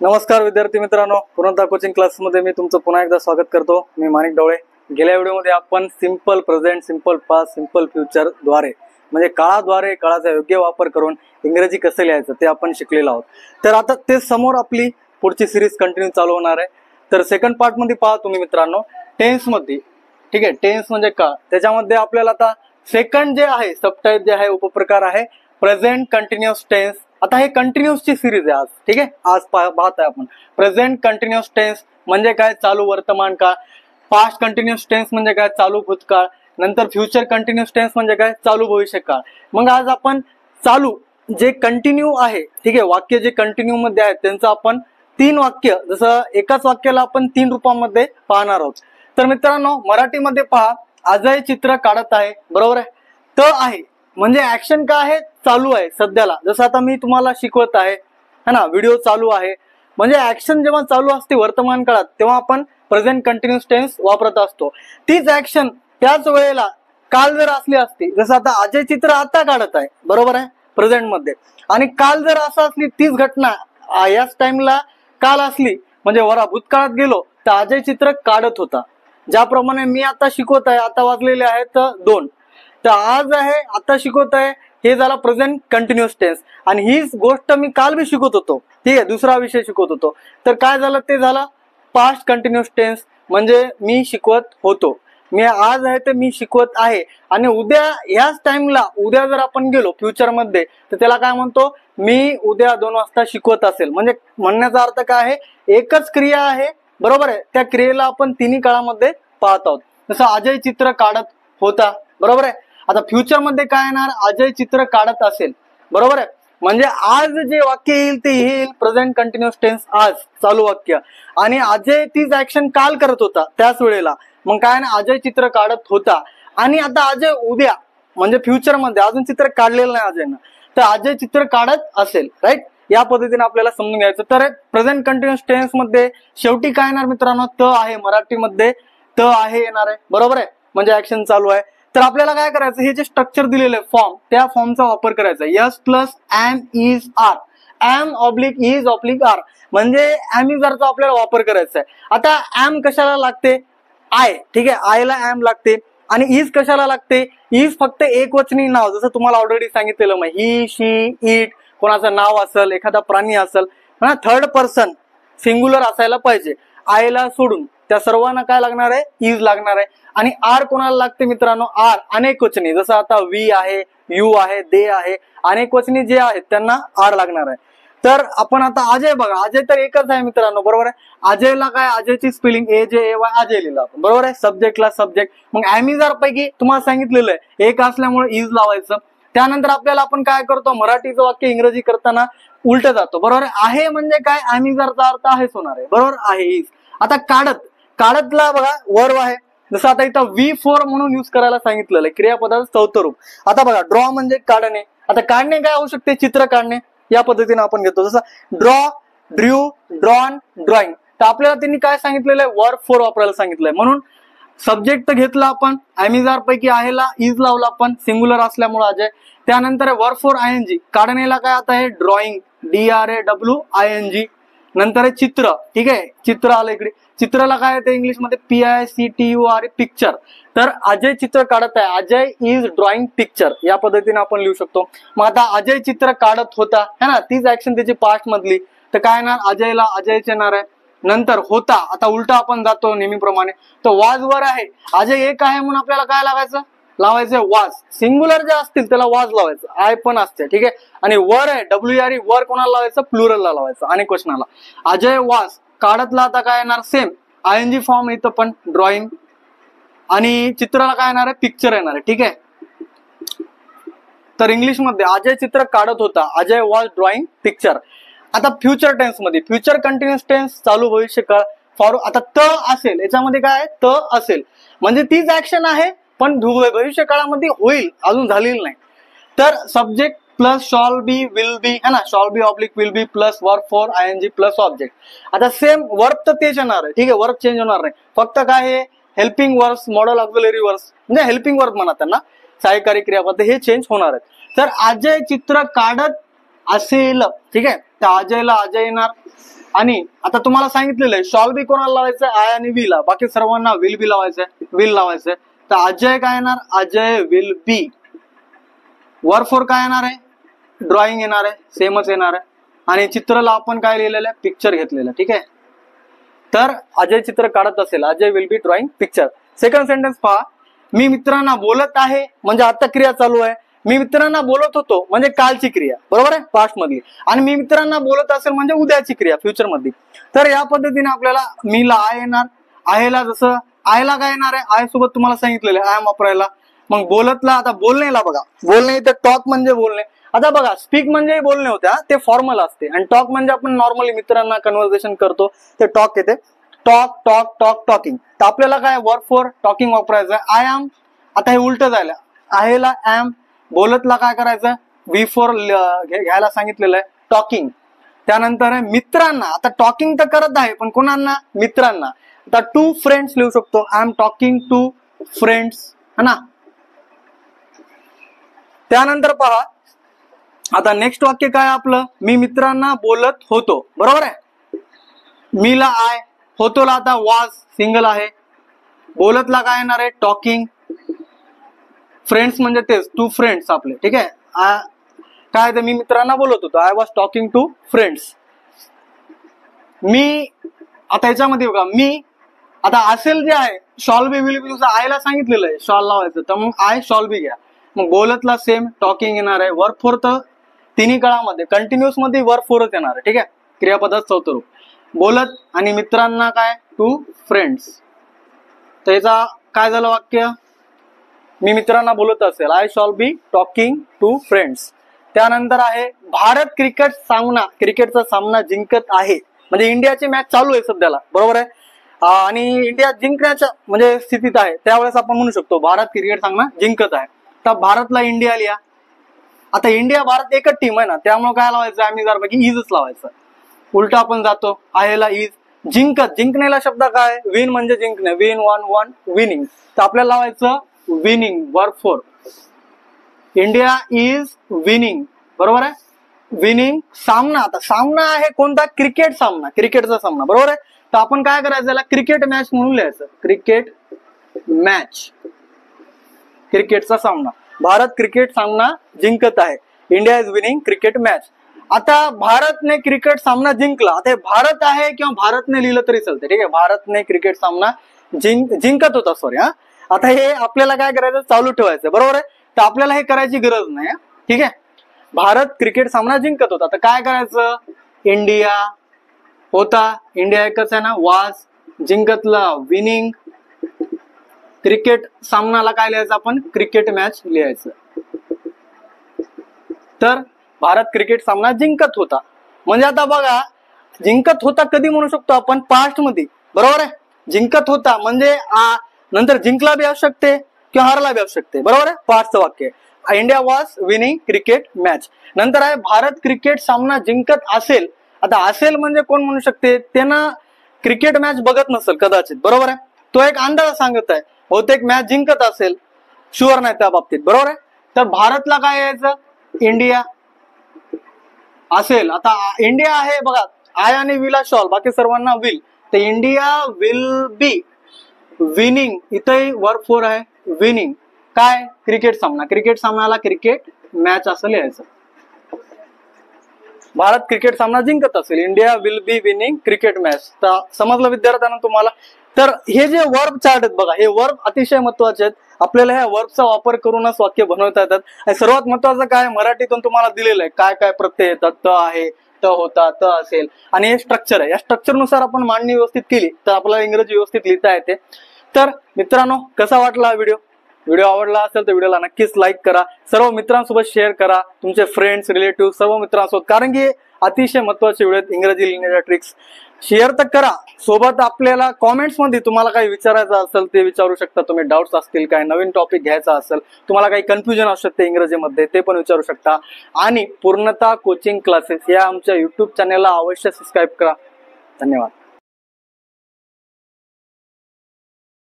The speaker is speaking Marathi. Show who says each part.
Speaker 1: नमस्कार विद्यार्थी मित्रांनो, पूर्णता कोचिंग क्लासमध्ये मी तुमचं पुन्हा एकदा स्वागत करतो। मी माणिक डवळे। गेल्या व्हिडिओमध्ये आपण simple present, simple past, simple future द्वारे म्हणजे काळाद्वारे काळाचा योग्य वापर करून इंग्रजी कसं लिहायचं ते आपण शिकलेलो आहोत। तर आता ते समोर आपली पुढची सिरीज कंटिन्यू चालू होणार आहे। तर सेकंड पार्ट मध्ये पहा तुम्ही मित्रांनो, टेन्स मध्ये, ठीक आहे, टेन्स म्हणजे काळ, त्याच्यामध्ये आपल्याला आता सेकंड जे आहे, सबटाइप जे आहे, उपप्रकार आहे प्रेझेंट कंटिन्युअस टेन्स। आता हे कंटिन्युअस ची सिरीज आहे आज, ठीक आहे। आज पाहत आहे आपण प्रेझेंट कंटिन्युअस टेन्स म्हणजे काय, चालू वर्तमान काळ। पास्ट कंटिन्युअस टेन्स म्हणजे काय, चालू भूतकाळ। नंतर फ्युचर कंटिन्युअस टेन्स म्हणजे काय, चालू भविष्य काळ। मग आज आपण चालू जे कंटिन्यू आहे, ठीक आहे, वाक्य जे कंटिन्यू मध्ये आहेत त्यांचं आपण 3 वाक्य, जसं एकाच वाक्याला आपण 3 रूपामध्ये पाहणार आहोत। तर मित्रांनो, मराठीमध्ये पहा, अजय चित्र काढत आहे, बरोबर आहे। त आहे म्हणजे ऍक्शन काय आहे, चालू आहे सध्याला, जसं आता मी तुम्हाला शिकवत आहे है ना, व्हिडिओ चालू आहे, म्हणजे ऍक्शन जेव्हा चालू असते वर्तमान काळात तेव्हा आपण प्रेझेंट कंटिन्युअस टेन्स वापरत असतो। तीच ऍक्शन त्याच वेळेला काल जर असली असती, जसं आता अजय चित्र आता काढत आहे, बरोबर आहे, प्रेझेंट मध्ये, आणि काल जर असं असली तीच घटना याच टाइमला काल असली, म्हणजे वरा भूतकाळात गेलो तर अजय चित्र काढत होता। ज्याप्रमाणे मी आता शिकवत आहे, आता वाजलेले आहेत 2, तर आज आहे, आता शिकवत आहे, हे झाला प्रेझेंट कंटिन्युअस टेन्स। आणि हीच गोष्ट मी काल भी शिकवत होतो, ठीक आहे, दुसरा विषय शिकवत होतो, तर काय झालं, ते झालं पास्ट कंटिन्युअस टेन्स, म्हणजे मी शिकवत होतो, मी आज आहे ते मी शिकवत आहे। आणि उद्या ह्याच टाइमला, उद्या जर आपण गेलो फ्युचर मध्ये तर त्याला काय म्हणतो, मी उद्या 2 वाजता शिकवत असेल। म्हणजे म्हणण्याचा अर्थ काय आहे, एकच क्रिया आहे, बरोबर आहे, त्या क्रियेला आपण तिन्ही काळामध्ये पाहत आहोत। जसं अजय चित्र काढत होता, बरोबर आहे। आता फ्युचर मध्ये काय येणार, अजय चित्र काढत असेल, बरोबर आहे, म्हणजे आज जे वाक्य येईल ते येईल प्रेझेंट कंटिन्युअस टेन्स, आज चालू वाक्य। आणि अजय तीच ऍक्शन काल करत होता त्याच वेळेला, मग काय ना, अजय चित्र काढत होता। आणि आता अजय उद्या म्हणजे फ्युचर मध्ये अजून चित्र काढलेलं नाही अजयनं, तर अजय चित्र काढत असेल, राईट। या पद्धतीने आपल्याला समजून घ्यायचं। तर प्रेझेंट कंटिन्युअस टेन्स मध्ये शेवटी काय येणार मित्रांनो, त आहे, मराठीमध्ये त आहे येणार आहे, बरोबर आहे, म्हणजे ऍक्शन चालू आहे। तर आपल्याला काय करायचं, हे जे स्ट्रक्चर दिलेलं आहे फॉर्म, त्या फॉर्मचा वापर करायचा। S plus am is are, am oblique is oblique are, म्हणजे एम इज आरचा आपल्याला वापर करायचा आहे। आता एम कशाला लागते, आय, ठीक आहे, आय ला एम लागते। आणि इज कशाला लागते, इज फक्त एकवचनी नाव, जसं तुम्हाला ऑलरेडी सांगितलेलं, मग ही, शी, इट, कोणाचं नाव असेल, एखादा प्राणी असेल, थर्ड पर्सन सिंग्युलर असायला पाहिजे। आय ला सोडून त्या सर्वांना काय लागणार आहे, इज लागणार आहे। आणि आर कोणाला लागते मित्रांनो, आर अनेकवचनी, जसं आता वी आहे, यू आहे, दे आहे, अनेकवचनी जे आहेत त्यांना आर लागणार आहे। तर आपण आता अजय बघा, अजय तर एकच आहे मित्रांनो, बरोबर आहे। अजयला काय, अजयची स्पेलिंग AJAY, अजय लिहिलं आपण, बरोबर आहे, सब्जेक्टला सब्जेक्ट। मग एम इज आर पैकी तुम्हाला सांगितलेलं आहे, एक असल्यामुळे इज लावायचं। त्यानंतर आपल्याला आपण काय करतो, मराठीचं वाक्य इंग्रजी करताना उलट जातो, बरोबर आहे म्हणजे काय, एम इज आरचा अर्थ आहेच होणार आहे, बरोबर आहे, इज। आता काढत, काढतला बघा वर्ब आहे, जसं आता इथं V4 म्हणून युज करायला सांगितलेलं आहे, क्रियापदाचं चौथं रूप। आता बघा, ड्रॉ म्हणजे काढणे, आता काढणे काय होऊ शकते, चित्र काढणे, या पद्धतीने आपण घेतो, जसं ड्रॉ, ड्र्यू, ड्रॉन, ड्रॉइंग। तर आपल्याला त्यांनी काय सांगितलेलं आहे, वर्ब 4 वापरायला सांगितलंय, म्हणून सब्जेक्ट घेतला आपण, एम इज आर पैकी आहेला इज लावला आपण, सिंग्युलर असल्यामुळे अजय। त्यानंतर वर्ब 4 ING, काढणेला काय आता आहे, ड्रॉइंग, DRAWING। नंतर आहे चित्र, ठीक आहे, चित्र आलं इकडे, चित्राला काय येते इंग्लिश मध्ये PICTURE, पिक्चर। तर अजय चित्र काढत आहे, अजय इज ड्रॉइंग पिक्चर, या पद्धतीने आपण लिहू शकतो। मग आता अजय चित्र काढत होता, है ना, तीच ऍक्शन त्याची पास्ट मधली, तर काय येणार, अजयला अजयच येणार आहे। नंतर होता, आता उलटा आपण जातो नेहमीप्रमाणे, तर वाज वर आहे, अजय एक आहे म्हणून आपल्याला काय लावायचं वाज, सिंग्युलर जे असतील त्याला वाज लावायचं, आय पण असते, ठीक आहे। आणि वर आहे WRE, वर कोणाला लावायचं, प्लुरलला लावायचं, अनेक वचनाला। अजय वाज काढतला आता काय येणार, सेम ING फॉर्म इथं पण ड्रॉइंग, आणि चित्राला काय येणार आहे, पिक्चर येणार आहे, ठीक आहे। तर इंग्लिश मध्ये अजय चित्र काढत होता, अजय वॉज ड्रॉइंग पिक्चर। आता फ्युचर टेन्स मध्ये, फ्युचर कंटिन्युअस टेन्स, चालू भविष्य काळ, फॉरवर्ड। आता त असेल, याच्यामध्ये काय आहे, त असेल म्हणजे तीच ऍक्शन आहे, पण भविष्य काळामध्ये होईल, अजून झालेली नाही। तर subject plus shawl B, will be, है ना, shawl B oblique will be plus verb 4 ING plus object. आता सेम वर्ब तर तेच येणार आहे, ठीक आहे, वर्ब चेंज होणार नाही, फक्त काय आहे, helping verbs, modal auxiliary verbs, म्हणजे हेल्पिंग वर्ब म्हणा त्यांना, सहाय्यकारी क्रियापद, हे चेंज होणार आहेत। तर अजय चित्र काढत असेल, ठीक आहे, तर अजयला अजय येणार, आणि आता तुम्हाला सांगितलेलं आहे शॉल बी कोणाला लावायचं, आय आणि वी ला, बाकी सर्वांना विल बी लावायचंय, विल लावायचंय. तर अजय काय येणार, Ajay will be. Verb four काय येणार आहे, ड्रॉइंग येणार आहे, सेमच येणार आहे. आणि चित्रला आपण काय लिहिलेलं आहे, पिक्चर घेतलेलं. ठीक आहे, तर अजय चित्र काढत असेल, Ajay will be drawing picture. Second sentence पहा, मी मित्रांना बोलत आहे म्हणजे आता क्रिया चालू आहे. मी मित्रांना बोलत होतो म्हणजे कालची क्रिया, बरोबर आहे, पास्ट मधली. आणि मी मित्रांना बोलत असेल म्हणजे उद्याची क्रिया, फ्युचर मधली. तर या पद्धतीने आपल्याला मीला आय येणार, आहेला जसं आयला काय येणार आहे, आय सोबत तुम्हाला सांगितलेलं आहे आय वापरायला. मग बोलतला, आता बोलणेला बघा, बोलणे इथे टॉक म्हणजे बोलणे. आता बघा स्पीक म्हणजे बोलणे होत्या, ते फॉर्मल असते. आणि टॉक म्हणजे आपण नॉर्मली मित्रांना कन्व्हर्सेशन करतो, ते टॉक येते. Talk talk talk talking. तर आपल्याला काय वर्ब फॉर टॉकिंग वापरायचं आहे. आय एम, आता हे उलट झालं, आहेला एम, बोलतला काय करायचं, वी फोर घ्यायला सांगितलेलं आहे, टॉकिंग. त्यानंतर आहे मित्रांना, आता टॉकिंग तर करत आहे पण कोणांना, मित्रांना. आता टू फ्रेंड्स लिहू शकतो, I am talking to friends, है ना. त्यानंतर पहा, आता नेक्स्ट वाक्य काय आपलं, मी मित्रांना बोलत होतो, बरोबर आहे. मीला आय, होतोला आता वाज सिंगल आहे, बोलतला काय येणार आहे, टॉकिंग. फ्रेंड्स म्हणजे तेच, टू फ्रेंड्स आपले. ठीक आहे, काय ते मी मित्रांना बोलत होतो, I was talking to friends. मी, आता याच्यामध्ये बघा मी, आता असेल जे आहे शॉल बी विल बी, आयला सांगितलेलं आहे शॉल लावायचं, तर मग आय शॉल बी घ्या. मग बोलतला सेम टॉकिंग येणार आहे. वर्ब फोर तर तिन्ही काळामध्ये कंटिन्युअस मध्ये वर्ब फोरच येणार आहे. ठीक आहे, क्रियापदात चौथं रूप. बोलत आणि मित्रांना काय, टू फ्रेंड्स. तर याचा काय झालं वाक्य, मी मित्रांना बोलत असेल, I shall be talking to friends. त्यानंतर आहे भारत क्रिकेट सामना, क्रिकेटचा सामना जिंकत आहे, म्हणजे इंडियाची मॅच चालू आहे सध्याला, बरोबर आहे. आणि इंडिया जिंकण्याच्या म्हणजे स्थितीत आहे, त्यावेळेस आपण म्हणू शकतो भारत क्रिकेट सामना जिंकत आहे. तर भारतला इंडिया लिहा. आता इंडिया भारत एकच टीम आहे ना, त्यामुळे काय लावायचं, आम्ही जर बाकी इजच लावायचं. उलट आपण जातो, आहेला इज. जिंकत, जिंकण्याला शब्द काय, विन म्हणजे जिंकणे, विन वन वन विनिंग. तर आपल्याला लावायचं winning, verb four. India is winning, बरोबर आहे. विनिंग. सामना, आता सामना आहे कोणता, क्रिकेट सामना, क्रिकेटचा सामना, बरोबर आहे. तर आपण काय करायचं, याला क्रिकेट मॅच म्हणून लिहायचं, क्रिकेट मॅच, क्रिकेटचा सामना. भारत क्रिकेट सामना जिंकत आहे, India is winning cricket match. आता भारतने क्रिकेट सामना जिंकला, आता भारत आहे किंवा भारतने लिहिलं तरी चालते. ठीक आहे, भारतने क्रिकेट सामना जिंकत होता, सॉरी हा. आता हे आपल्याला काय करायचं, चालू ठेवायचं, बरोबर आहे. तर आपल्याला हे करायची गरज नाही. ठीक आहे, भारत क्रिकेट सामना जिंकत होता, तर काय करायचं, इंडिया होता, इंडिया एकच आहे ना, वाज, जिंकतला विनिंग, क्रिकेट सामनाला काय लिहायचं आपण, क्रिकेट मॅच लिहायचं. तर भारत क्रिकेट सामना जिंकत होता, म्हणजे आता बघा जिंकत होता कधी म्हणू शकतो आपण, पास्ट मध्ये, बरोबर आहे. जिंकत होता म्हणजे नंतर जिंकला बी असू शकते किंवा हारला बी असू शकते, बरोबर आहे. पास्टचं वाक्य, India was winning cricket match. नंतर आहे भारत क्रिकेट सामना जिंकत असेल. आता असेल म्हणजे कोण म्हणू शकते, त्यांना क्रिकेट मॅच बघत नसेल कदाचित, बरोबर आहे. तो एक अंदाज सांगत आहे, बहुतेक मॅच जिंकत असेल, शुअर नाही त्या बाबतीत, बरोबर आहे. तर भारतला काय यायचं, इंडिया असेल. आता इंडिया आहे बघा, आय आणि विला शॉल, बाकी सर्वांना विल. तर इंडिया विल बी विनिंग, इथंही वर्ब फोर आहे, विनिंग काय, क्रिकेट सामना, क्रिकेट सामनाला क्रिकेट मॅच असं लिहायचं. भारत क्रिकेट सामना जिंकत असेल, India will be winning cricket match. तर समजलं विद्यार्थ्यांना तुम्हाला. तर हे जे वर्ब चार्ट आहेत बघा, हे वर्ब अतिशय महत्वाचे आहेत. आपल्याला ह्या वर्बचा वापर करूनच वाक्य बनवता येतात. आणि सर्वात महत्वाचं काय, मराठीतून तुम्हाला दिलेलं आहे काय काय प्रत्यय येतात, त आहे, त होता, त असेल, आणि हे स्ट्रक्चर आहे. या स्ट्रक्चरनुसार आपण मांडणी व्यवस्थित केली तर आपल्याला इंग्रजी व्यवस्थित लिहिता येते. तर मित्रांनो, कसा वाटला हा व्हिडिओ? व्हिडिओ आवडला असेल तर व्हिडिओला नक्कीच लाईक करा, सर्व मित्रांसोबत शेअर करा, तुमचे फ्रेंड्स, रिलेटिव्ह सर्व मित्रांसोबत, कारण की अतिशय महत्वाचे व्हिडिओ आहेत इंग्रजी लिहिण्याच्या ट्रिक्स. शेअर तर करा, सोबत आपल्याला कॉमेंट्स मध्ये तुम्हाला काही विचारायचं असेल ते विचारू शकता तुम्ही. डाऊट्स असतील, काय नवीन टॉपिक घ्यायचा असेल, तुम्हाला काही कन्फ्युजन असू शकते इंग्रजीमध्ये, ते पण विचारू शकता. आणि पूर्णता कोचिंग क्लासेस या आमच्या युट्यूब चॅनेलला अवश्य सबस्क्राईब करा. धन्यवाद.